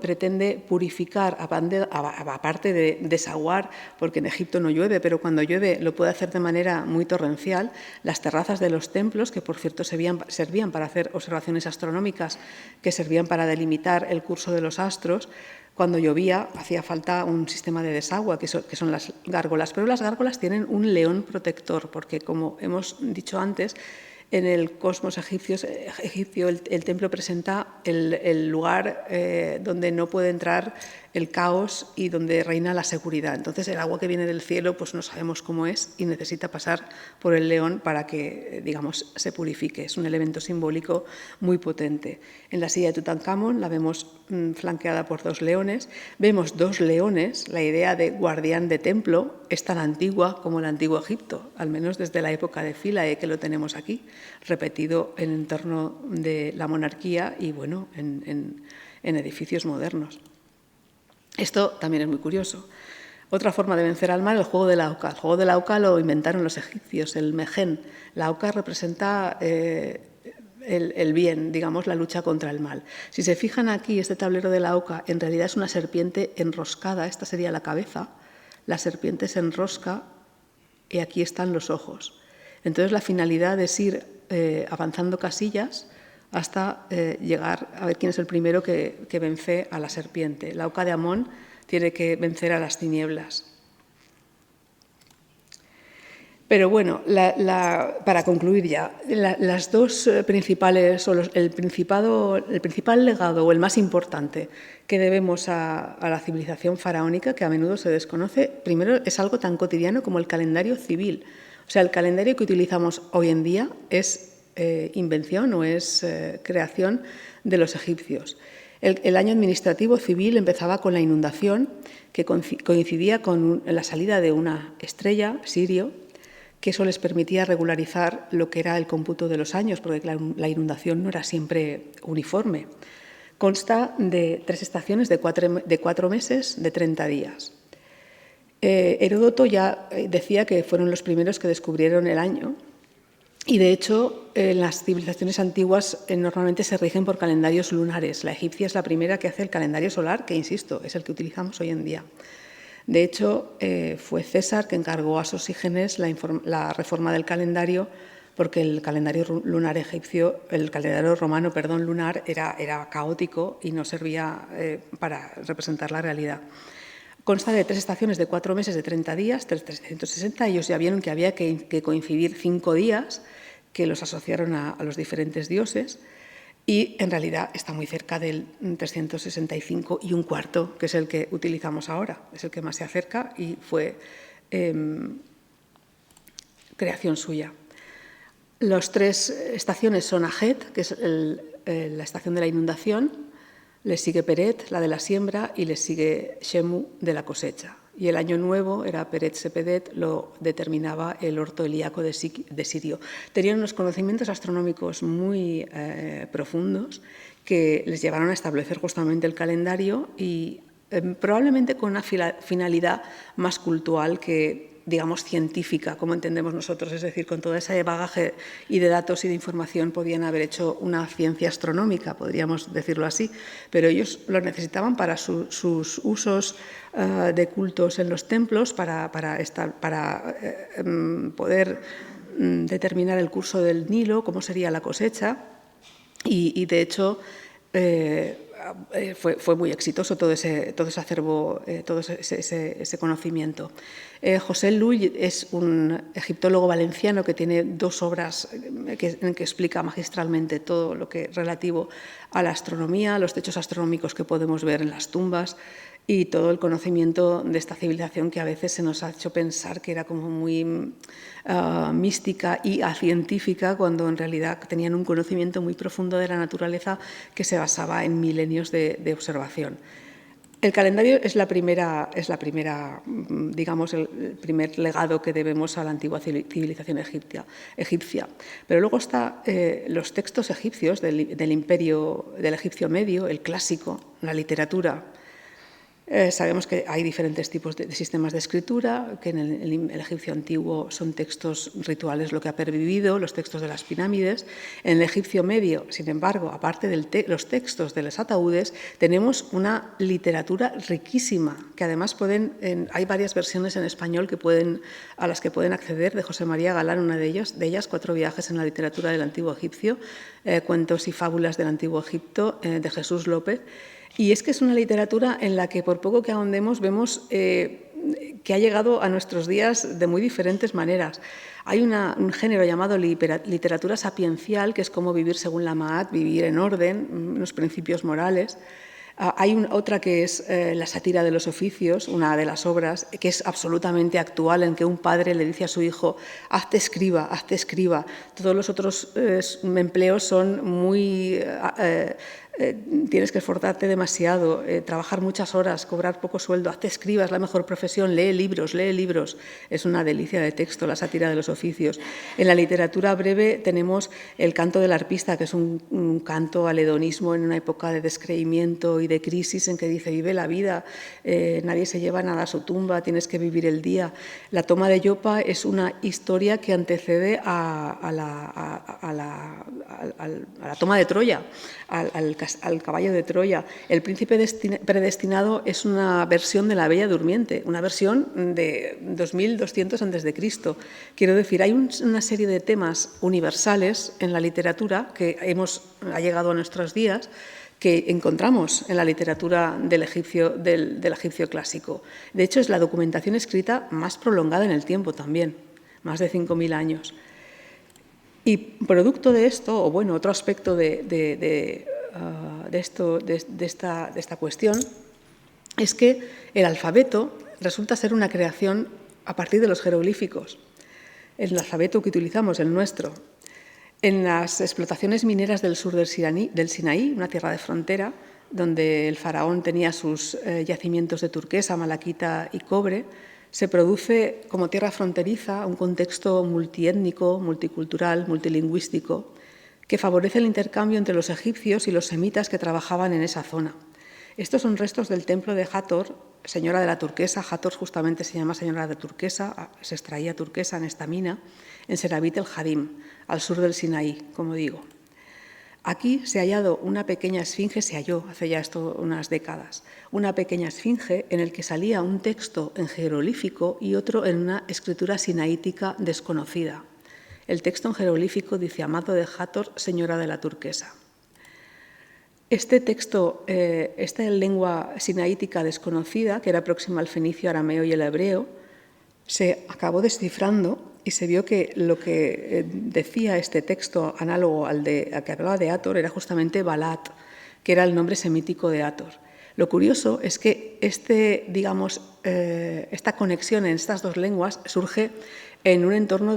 pretende purificar, aparte de desaguar, porque en Egipto no llueve, pero cuando llueve lo puede hacer de manera muy torrencial, las terrazas de los templos, que por cierto servían para hacer observaciones astronómicas, que servían para delimitar el curso de los astros. Cuando llovía hacía falta un sistema de desagüe, que son las gárgolas. Pero las gárgolas tienen un león protector, porque como hemos dicho antes, en el cosmos egipcio el templo presenta el lugar donde no puede entrar el caos y donde reina la seguridad. Entonces el agua que viene del cielo pues no sabemos cómo es y necesita pasar por el león para que, digamos, se purifique. Es un elemento simbólico muy potente. En la silla de Tutankamón la vemos flanqueada por dos leones. Vemos dos leones. La idea de guardián de templo es tan antigua como el antiguo Egipto, al menos desde la época de Philae, que lo tenemos aquí, repetido en entorno de la monarquía y bueno, en edificios modernos. Esto también es muy curioso. Otra forma de vencer al mal, el juego de la oca. El juego de la oca lo inventaron los egipcios, el mején. La oca representa el bien, digamos, la lucha contra el mal. Si se fijan aquí, este tablero de la oca en realidad es una serpiente enroscada, esta sería la cabeza, la serpiente se enrosca y aquí están los ojos. Entonces la finalidad es ir avanzando casillas hasta llegar a ver quién es el primero que vence a la serpiente. La oca de Amón tiene que vencer a las tinieblas. Pero bueno, para concluir ya, las dos principales, o el principal legado o el más importante que debemos a la civilización faraónica, que a menudo se desconoce, primero es algo tan cotidiano como el calendario civil. O sea, el calendario que utilizamos hoy en día es invención o es creación de los egipcios. El año administrativo civil empezaba con la inundación, que coincidía con la salida de una estrella, Sirio, que eso les permitía regularizar lo que era el cómputo de los años, porque la inundación no era siempre uniforme. Consta de 3 estaciones de 4 meses, de 30 días. Heródoto ya decía que fueron los primeros que descubrieron el año y, de hecho, las civilizaciones antiguas normalmente se rigen por calendarios lunares. La egipcia es la primera que hace el calendario solar, que, insisto, es el que utilizamos hoy en día. De hecho, fue César que encargó a Sosígenes la reforma del calendario, porque el calendario lunar egipcio, el calendario romano, lunar, era caótico y no servía para representar la realidad. Consta de 3 estaciones de 4 meses de 30 días, 360. Ellos ya vieron que había que coincidir 5 días, que los asociaron a los diferentes dioses. y en realidad está muy cerca del 365 y un cuarto, que es el que utilizamos ahora, es el que más se acerca y fue creación suya. Las 3 estaciones son Ajet, que es la estación de la inundación, le sigue Peret, la de la siembra, y le sigue Shemu, de la cosecha. Y el año nuevo era Peret Sepedet, lo determinaba el orto helíaco de Sirio. Tenían unos conocimientos astronómicos muy profundos que les llevaron a establecer justamente el calendario y probablemente con una finalidad más cultural que, digamos, científica, como entendemos nosotros, es decir, con todo ese bagaje y de datos y de información podían haber hecho una ciencia astronómica, podríamos decirlo así, pero ellos lo necesitaban para sus usos de cultos en los templos, para poder determinar el curso del Nilo, cómo sería la cosecha, y de hecho fue muy exitoso todo ese acervo, todo ese conocimiento. José Lull es un egiptólogo valenciano que tiene 2 obras en que explica magistralmente todo lo que es relativo a la astronomía, los techos astronómicos que podemos ver en las tumbas y todo el conocimiento de esta civilización que a veces se nos ha hecho pensar que era como muy mística y científica, cuando en realidad tenían un conocimiento muy profundo de la naturaleza que se basaba en milenios de observación. El calendario es la primera, digamos, el primer legado que debemos a la antigua civilización egipcia. Pero luego están los textos egipcios del imperio del egipcio medio, el clásico, la literatura. Sabemos que hay diferentes tipos de sistemas de escritura, que en el egipcio antiguo son textos rituales lo que ha pervivido, los textos de las pirámides. En el egipcio medio, sin embargo, aparte de los textos de los ataúdes, tenemos una literatura riquísima, que además hay varias versiones en español a las que pueden acceder, de José María Galán, una de ellas 4 viajes en la literatura del antiguo egipcio, cuentos y fábulas del antiguo Egipto, de Jesús López. Y es que es una literatura en la que, por poco que ahondemos, vemos que ha llegado a nuestros días de muy diferentes maneras. Hay un género llamado literatura sapiencial, que es como vivir según la Maat, vivir en orden, unos principios morales. Hay otra que es la sátira de los oficios, una de las obras que es absolutamente actual, en que un padre le dice a su hijo: hazte escriba, hazte escriba. Todos los otros empleos son muy... tienes que esforzarte demasiado, trabajar muchas horas, cobrar poco sueldo, hazte escriba, es la mejor profesión, lee libros. Es una delicia de texto, la sátira de los oficios. En la literatura breve tenemos el canto del arpista, que es un canto al hedonismo en una época de descreimiento y de crisis, en que dice: vive la vida, nadie se lleva nada a su tumba, tienes que vivir el día. La toma de Yopa es una historia que antecede a la toma de Troya, al caballo de Troya. El príncipe predestinado es una versión de la Bella Durmiente, una versión de 2200 a.C. Quiero decir, hay una serie de temas universales en la literatura que ha llegado a nuestros días, que encontramos en la literatura del egipcio clásico. De hecho, es la documentación escrita más prolongada en el tiempo también, más de 5.000 años. Y producto de esto, o bueno, otro aspecto de esta cuestión, es que el alfabeto resulta ser una creación a partir de los jeroglíficos. El alfabeto que utilizamos, el nuestro, en las explotaciones mineras del sur del Sinaí, una tierra de frontera, donde el faraón tenía sus yacimientos de turquesa, malaquita y cobre, se produce como tierra fronteriza un contexto multiétnico, multicultural, multilingüístico, que favorece el intercambio entre los egipcios y los semitas que trabajaban en esa zona. Estos son restos del templo de Hathor, señora de la turquesa. Hathor justamente se llama señora de turquesa, se extraía turquesa en esta mina, en Serabit el Hadim, al sur del Sinaí, como digo. Aquí se ha hallado una pequeña esfinge, se halló hace ya unas décadas, una pequeña esfinge en el que salía un texto en jeroglífico y otro en una escritura sinaítica desconocida. El texto en jeroglífico dice: amado de Hathor, señora de la turquesa. Este texto, esta lengua sinaítica desconocida, que era próxima al fenicio, arameo y el hebreo, se acabó descifrando y se vio que lo que decía este texto análogo al que hablaba de Hathor era justamente Balat, que era el nombre semítico de Hathor. Lo curioso es que esta conexión en estas dos lenguas surge en un entorno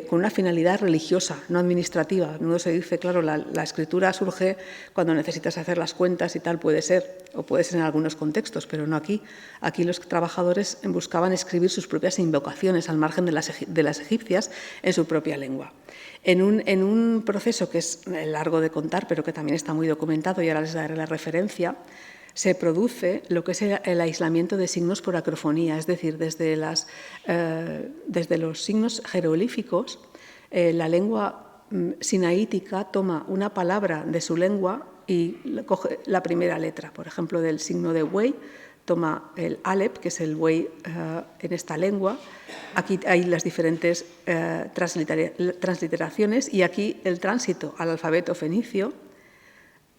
con una finalidad religiosa, no administrativa. No se dice, claro, la escritura surge cuando necesitas hacer las cuentas y tal, puede ser, o puede ser en algunos contextos, pero no aquí. Aquí los trabajadores buscaban escribir sus propias invocaciones al margen de las egipcias en su propia lengua. En un proceso que es largo de contar, pero que también está muy documentado, y ahora les daré la referencia, se produce lo que es el aislamiento de signos por acrofonía, es decir, desde los signos jeroglíficos, la lengua sinaítica toma una palabra de su lengua y coge la primera letra. Por ejemplo, del signo de Wei toma el Alep, que es el Wei en esta lengua. Aquí hay las diferentes transliteraciones y aquí el tránsito al alfabeto fenicio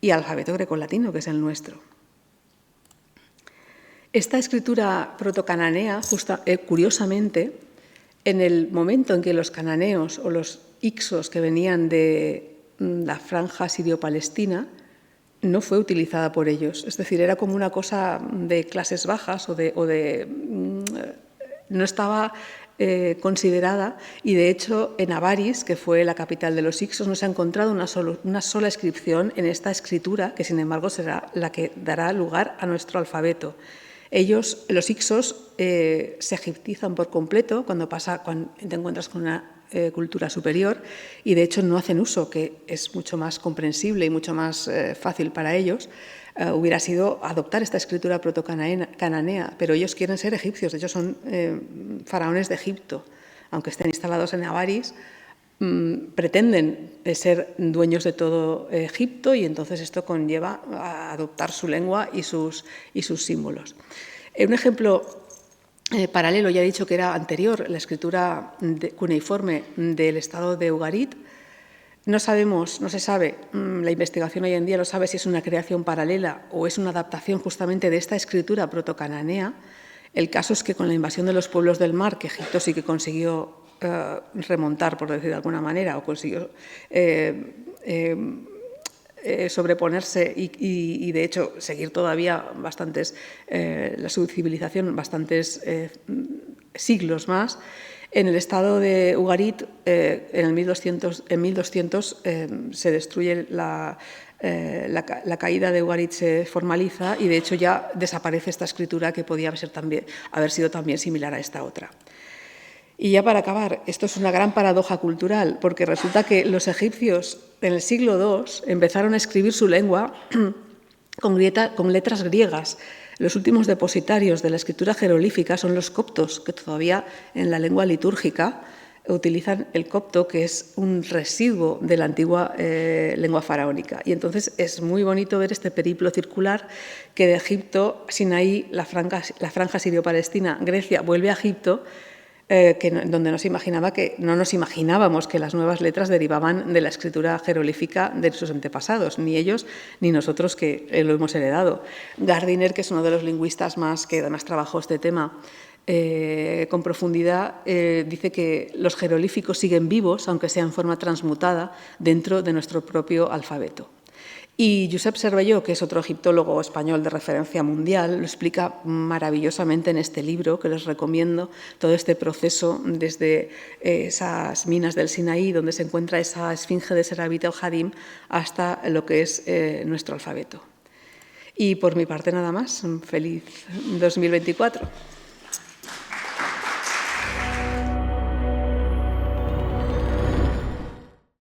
y al alfabeto grecolatino, que es el nuestro. Esta escritura protocananea, curiosamente, en el momento en que los cananeos o los ixos que venían de la franja sirio-palestina, no fue utilizada por ellos. Es decir, era como una cosa de clases bajas no estaba considerada, y de hecho en Avaris, que fue la capital de los ixos, no se ha encontrado una sola inscripción en esta escritura, que sin embargo será la que dará lugar a nuestro alfabeto. Ellos, los ixos, se egiptizan por completo cuando te encuentras con una cultura superior, y de hecho no hacen uso, que es mucho más comprensible y mucho más fácil para ellos. Hubiera sido adoptar esta escritura protocananea, pero ellos quieren ser egipcios, de hecho son faraones de Egipto, aunque estén instalados en Avaris. Pretenden ser dueños de todo Egipto, y entonces esto conlleva a adoptar su lengua y sus símbolos. Un ejemplo paralelo, ya he dicho que era anterior, la escritura cuneiforme del estado de Ugarit. No se sabe, la investigación hoy en día lo sabe si es una creación paralela o es una adaptación justamente de esta escritura protocananea. El caso es que con la invasión de los pueblos del mar, que Egipto sí que consiguió remontar, por decir de alguna manera, o consiguió sobreponerse y de hecho seguir todavía su civilización bastantes siglos más. En el estado de Ugarit, en 1200 se destruye la caída de Ugarit, se formaliza, y de hecho ya desaparece esta escritura que podía haber sido también similar a esta otra. Y ya para acabar, esto es una gran paradoja cultural, porque resulta que los egipcios en el siglo II empezaron a escribir su lengua con letras griegas. Los últimos depositarios de la escritura jeroglífica son los coptos, que todavía en la lengua litúrgica utilizan el copto, que es un residuo de la antigua lengua faraónica. Y entonces es muy bonito ver este periplo circular, que de Egipto, Sinaí, la franja sirio-palestina, Grecia, vuelve a Egipto, donde no nos imaginábamos que las nuevas letras derivaban de la escritura jeroglífica de sus antepasados, ni ellos ni nosotros, que lo hemos heredado. Gardiner, que es uno de los lingüistas que además trabajó este tema con profundidad, dice que los jeroglíficos siguen vivos, aunque sea en forma transmutada, dentro de nuestro propio alfabeto. Y Josep Cervelló, que es otro egiptólogo español de referencia mundial, lo explica maravillosamente en este libro, que les recomiendo, todo este proceso desde esas minas del Sinaí, donde se encuentra esa esfinge de Serabit el-Hadim, hasta lo que es nuestro alfabeto. Y por mi parte nada más, un feliz 2024.